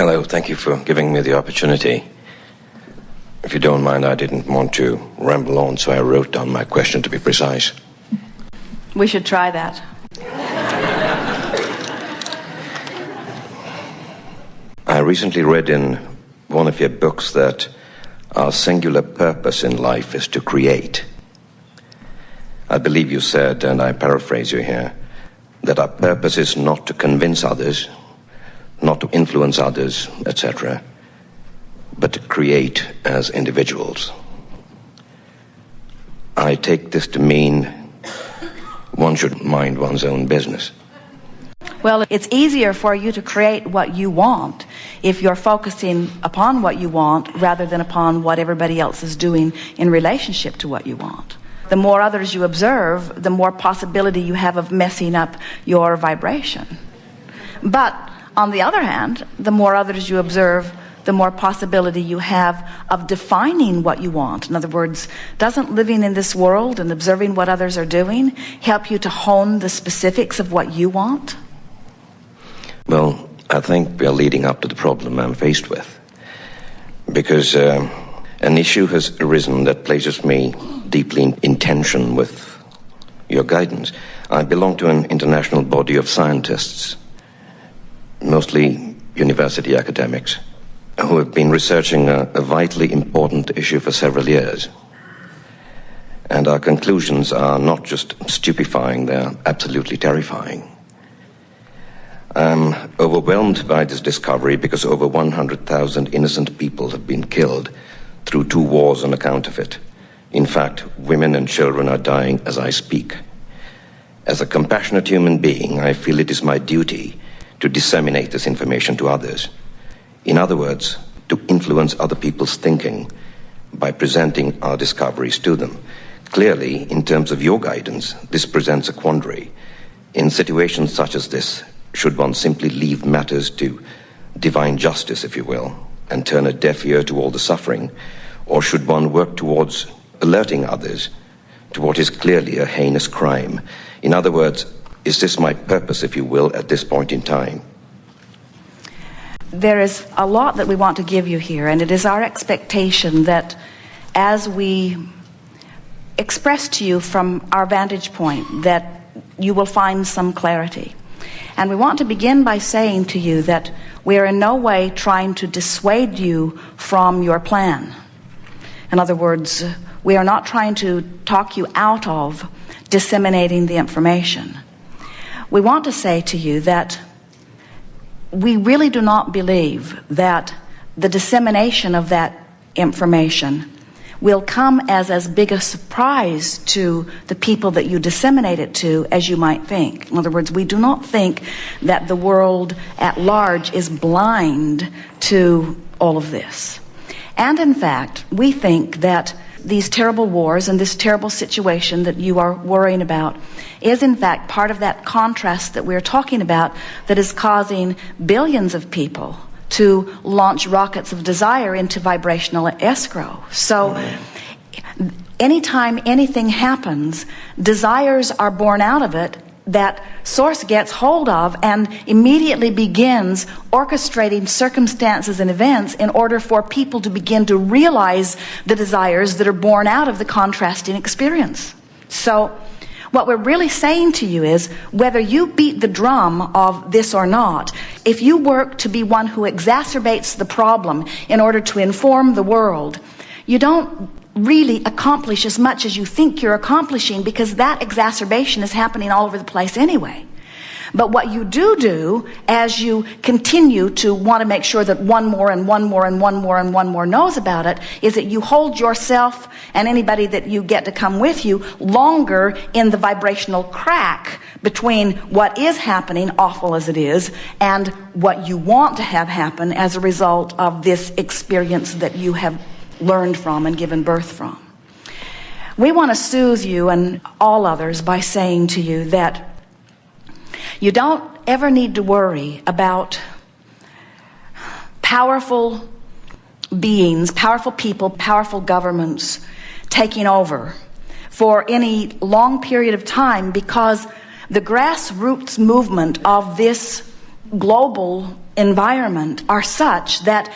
Hello, thank you for giving me the opportunity. If you don't mind, I didn't want to ramble on, so I wrote down my question to be precise. We should try that. I recently read in one of your books that our singular purpose in life is to create. I believe you said, and I paraphrase you here, that our purpose is not to convince others, not to influence others, etc., but to create as individuals. I take this to mean one should mind one's own business. Well, it's easier for you to create what you want if you're focusing upon what you want rather than upon what everybody else is doing in relationship to what you want. The more others you observe, the more possibility you have of messing up your vibration. But on the other hand, the more others you observe, the more possibility you have of defining what you want. In other words, doesn't living in this world and observing what others are doing help you to hone the specifics of what you want? Well, I think we are leading up to the problem I'm faced with. Because an issue has arisen that places me deeply in tension with your guidance. I belong to an international body of scientists, mostly university academics, who have been researching a vitally important issue for several years. And our conclusions are not just stupefying, they're absolutely terrifying. I'm overwhelmed by this discovery because over 100,000 innocent people have been killed through 2 wars on account of it. In fact, women and children are dying as I speak. As a compassionate human being, I feel it is my duty to disseminate this information to others. In other words, to influence other people's thinking by presenting our discoveries to them. Clearly, in terms of your guidance, this presents a quandary. In situations such as this, should one simply leave matters to divine justice, if you will, and turn a deaf ear to all the suffering, or should one work towards alerting others to what is clearly a heinous crime? In other words, is this my purpose, if you will, at this point in time? There is a lot that we want to give you here, and it is our expectation that as we express to you from our vantage point that you will find some clarity. And we want to begin by saying to you that we are in no way trying to dissuade you from your plan. In other words, we are not trying to talk you out of disseminating the information. We want to say to you that we really do not believe that the dissemination of that information will come as big a surprise to the people that you disseminate it to as you might think. In other words, we do not think that the world at large is blind to all of this. And in fact, we think that these terrible wars and this terrible situation that you are worrying about is in fact part of that contrast that we're talking about that is causing billions of people to launch rockets of desire into vibrational escrow. So anytime anything happens, desires are born out of it that source gets hold of and immediately begins orchestrating circumstances and events in order for people to begin to realize the desires that are born out of the contrasting experience. So what we're really saying to you is, whether you beat the drum of this or not, if you work to be one who exacerbates the problem in order to inform the world, you don't really accomplish as much as you think you're accomplishing, because that exacerbation is happening all over the place anyway. But what you do as you continue to want to make sure that one more and one more and one more and one more knows about it, is that you hold yourself and anybody that you get to come with you longer in the vibrational crack between what is happening, awful as it is, and what you want to have happen as a result of this experience that you have learned from and given birth from. We want to soothe you and all others by saying to you that you don't ever need to worry about powerful beings, powerful people, powerful governments taking over for any long period of time, because the grassroots movement of this global environment are such that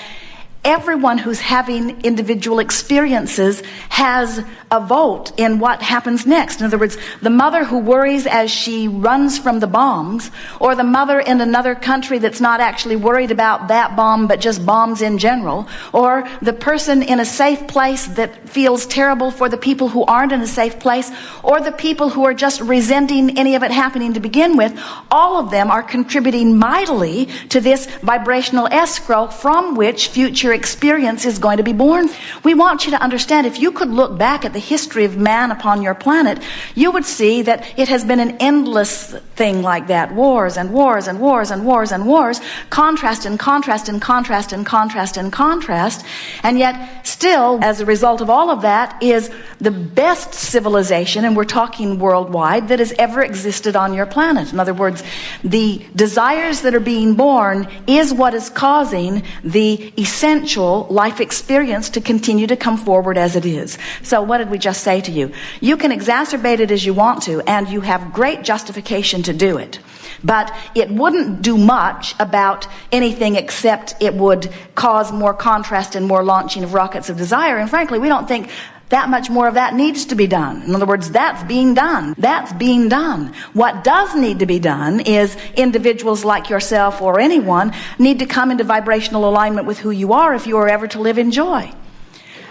everyone who's having individual experiences has a vote in what happens next. In other words, the mother who worries as she runs from the bombs, or the mother in another country that's not actually worried about that bomb but just bombs in general, or the person in a safe place that feels terrible for the people who aren't in a safe place, or the people who are just resenting any of it happening to begin with, all of them are contributing mightily to this vibrational escrow from which future experience is going to be born. We want you to understand, if you could look back at the history of man upon your planet, you would see that it has been an endless thing like that. Wars and wars and wars and wars and wars. Contrast and contrast and contrast and contrast and contrast. And yet still, as a result of all of that, is the best civilization, and we're talking worldwide, that has ever existed on your planet. In other words, the desires that are being born is what is causing the essential life experience to continue to come forward as it is. So what did we just say to you? You can exacerbate it as you want to, and you have great justification to do it. But it wouldn't do much about anything except it would cause more contrast and more launching of rockets of desire. And frankly, we don't think that much more of that needs to be done. In other words, that's being done. That's being done. What does need to be done is individuals like yourself or anyone need to come into vibrational alignment with who you are if you are ever to live in joy.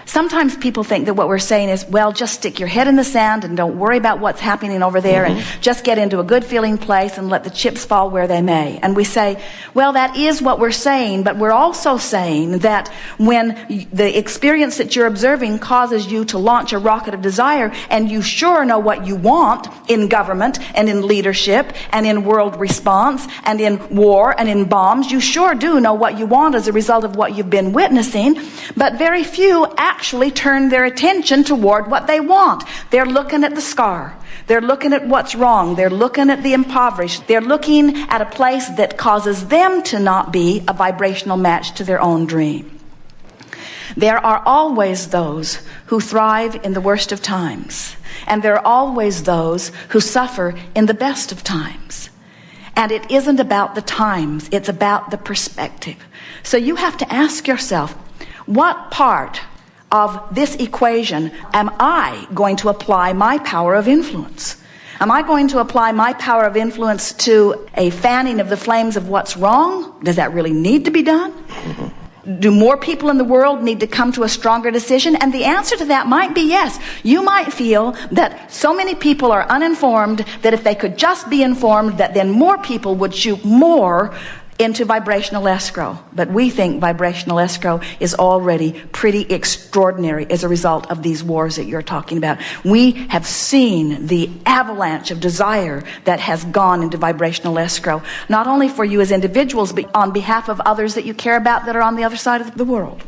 Sometimes people think that what we're saying is, well, just stick your head in the sand and don't worry about what's happening over there, and just get into a good feeling place and let the chips fall where they may. And we say, well, that is what we're saying, but we're also saying that when the experience that you're observing causes you to launch a rocket of desire, and you sure know what you want in government and in leadership and in world response and in war and in bombs, you sure do know what you want as a result of what you've been witnessing, but very few actually turn their attention toward what they want. They're looking at the scar. They're looking at what's wrong. They're looking at the impoverished. They're looking at a place that causes them to not be a vibrational match to their own dream. There are always those who thrive in the worst of times, and there are always those who suffer in the best of times. And it isn't about the times, it's about the perspective. So you have to ask yourself, what part of this equation am I going to apply my power of influence? Am I going to apply my power of influence to a fanning of the flames of what's wrong? Does that really need to be done? Do more people in the world need to come to a stronger decision? And the answer to that might be yes. You might feel that so many people are uninformed that if they could just be informed, that then more people would shoot more into vibrational escrow. But we think vibrational escrow is already pretty extraordinary as a result of these wars that you're talking about. We have seen the avalanche of desire that has gone into vibrational escrow, not only for you as individuals, but on behalf of others that you care about that are on the other side of the world.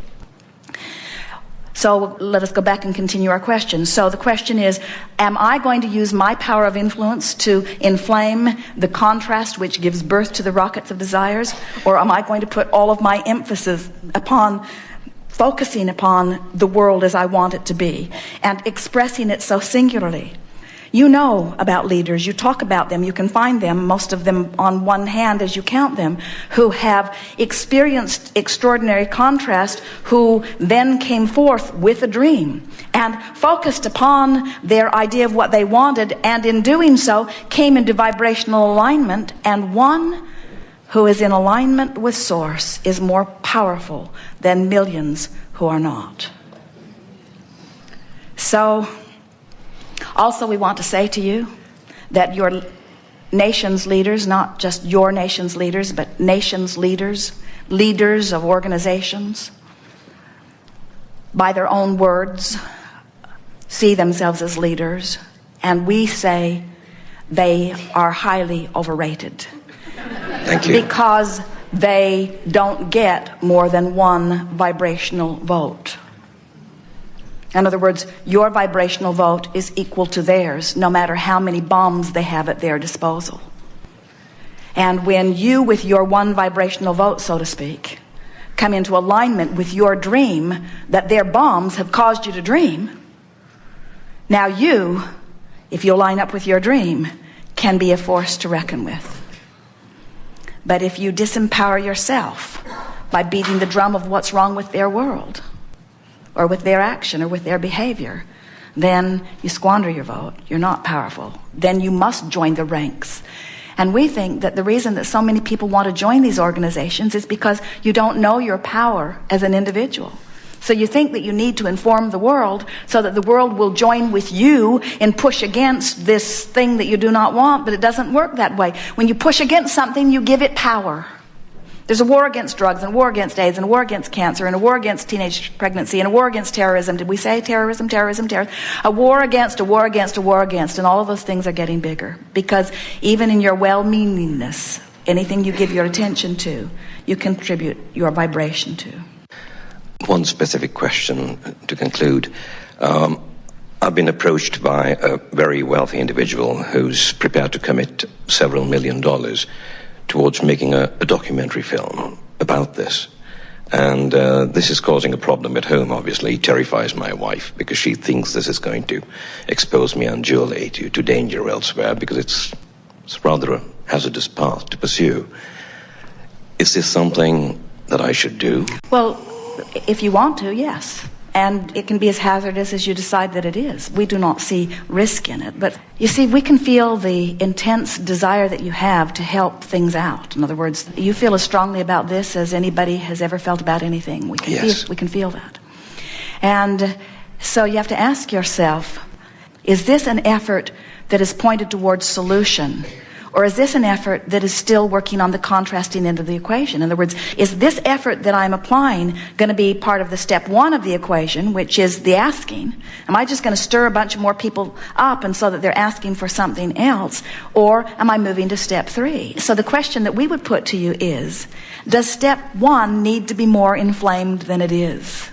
So let us go back and continue our question. So the question is, am I going to use my power of influence to inflame the contrast which gives birth to the rockets of desires? Or am I going to put all of my emphasis upon focusing upon the world as I want it to be and expressing it so singularly? You know about leaders, you talk about them, you can find them, most of them on one hand as you count them, who have experienced extraordinary contrast, who then came forth with a dream and focused upon their idea of what they wanted, and in doing so came into vibrational alignment. And one who is in alignment with Source is more powerful than millions who are not. So also, we want to say to you that your nation's leaders, not just your nation's leaders, but nation's leaders, leaders of organizations, by their own words, see themselves as leaders, and we say they are highly overrated. Thank you. Because they don't get more than one vibrational vote. In other words, your vibrational vote is equal to theirs, no matter how many bombs they have at their disposal. And when you, with your one vibrational vote, so to speak, come into alignment with your dream that their bombs have caused you to dream, now you, if you'll line up with your dream, can be a force to reckon with. But if you disempower yourself by beating the drum of what's wrong with their world, or with their action, or with their behavior, then you squander your vote. You're not powerful. Then you must join the ranks. And we think that the reason that so many people want to join these organizations is because you don't know your power as an individual. So you think that you need to inform the world so that the world will join with you and push against this thing that you do not want, but it doesn't work that way. When you push against something, you give it power. There's a war against drugs, and a war against AIDS, and a war against cancer, and a war against teenage pregnancy, and a war against terrorism. Did we say terrorism? A war against, a war against, a war against, and all of those things are getting bigger. Because even in your well-meaningness, anything you give your attention to, you contribute your vibration to. One specific question to conclude. I've been approached by a very wealthy individual who's prepared to commit several $1 million towards making a documentary film about this. And this is causing a problem at home, obviously. It terrifies my wife because she thinks this is going to expose me unduly to danger elsewhere, because it's rather a hazardous path to pursue. Is this something that I should do? Well, if you want to, yes. And it can be as hazardous as you decide that it is. We do not see risk in it. But you see, we can feel the intense desire that you have to help things out. In other words, you feel as strongly about this as anybody has ever felt about anything. We can feel that. And so you have to ask yourself, is this an effort that is pointed towards solution? Or is this an effort that is still working on the contrasting end of the equation? In other words, is this effort that I'm applying going to be part of the step one of the equation, which is the asking? Am I just going to stir a bunch of more people up and so that they're asking for something else? Or am I moving to step three? So the question that we would put to you is, does step one need to be more inflamed than it is?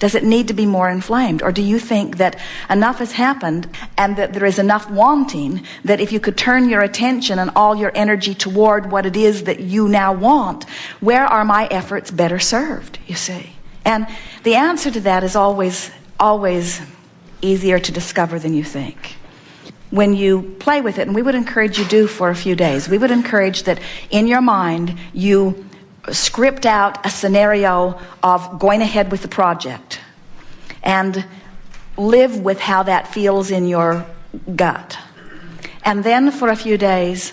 Does it need to be more inflamed? Or do you think that enough has happened and that there is enough wanting that if you could turn your attention and all your energy toward what it is that you now want, where are my efforts better served, you see? And the answer to that is always easier to discover than you think. When you play with it, and we would encourage you do for a few days, we would encourage that in your mind you script out a scenario of going ahead with the project and live with how that feels in your gut. And then for a few days,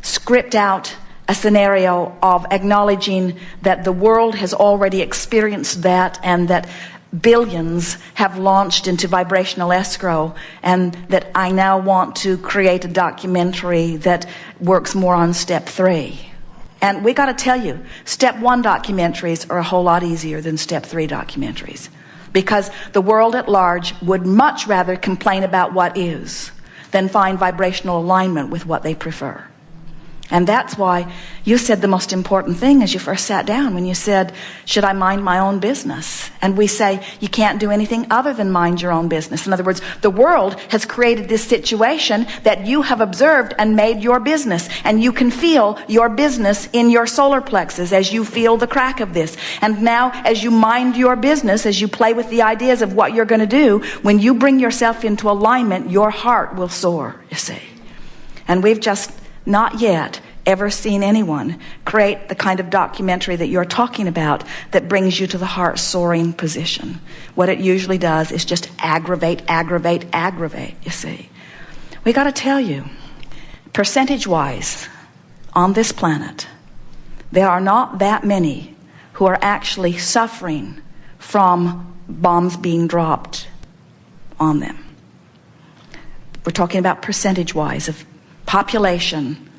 script out a scenario of acknowledging that the world has already experienced that and that billions have launched into vibrational escrow, and that I now want to create a documentary that works more on step three. And we got to tell you, step one documentaries are a whole lot easier than step three documentaries, because the world at large would much rather complain about what is than find vibrational alignment with what they prefer. And that's why you said the most important thing as you first sat down, when you said, should I mind my own business? And we say, you can't do anything other than mind your own business. In other words, the world has created this situation that you have observed and made your business. And you can feel your business in your solar plexus as you feel the crack of this. And now, as you mind your business, as you play with the ideas of what you're going to do, when you bring yourself into alignment, your heart will soar, you see. And we've just not yet ever seen anyone create the kind of documentary that you're talking about that brings you to the heart soaring position. What it usually does is just aggravate, you see. We got to tell you, percentage-wise, on this planet, there are not that many who are actually suffering from bombs being dropped on them. We're talking about percentage-wise of population,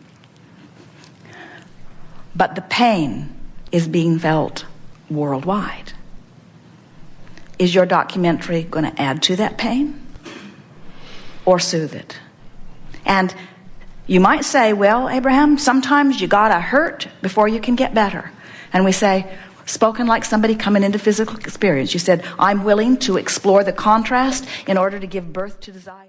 but the pain is being felt worldwide. Is your documentary going to add to that pain or soothe it? And you might say, well, Abraham, sometimes you gotta hurt before you can get better. And we say, spoken like somebody coming into physical experience. You said, I'm willing to explore the contrast in order to give birth to desire.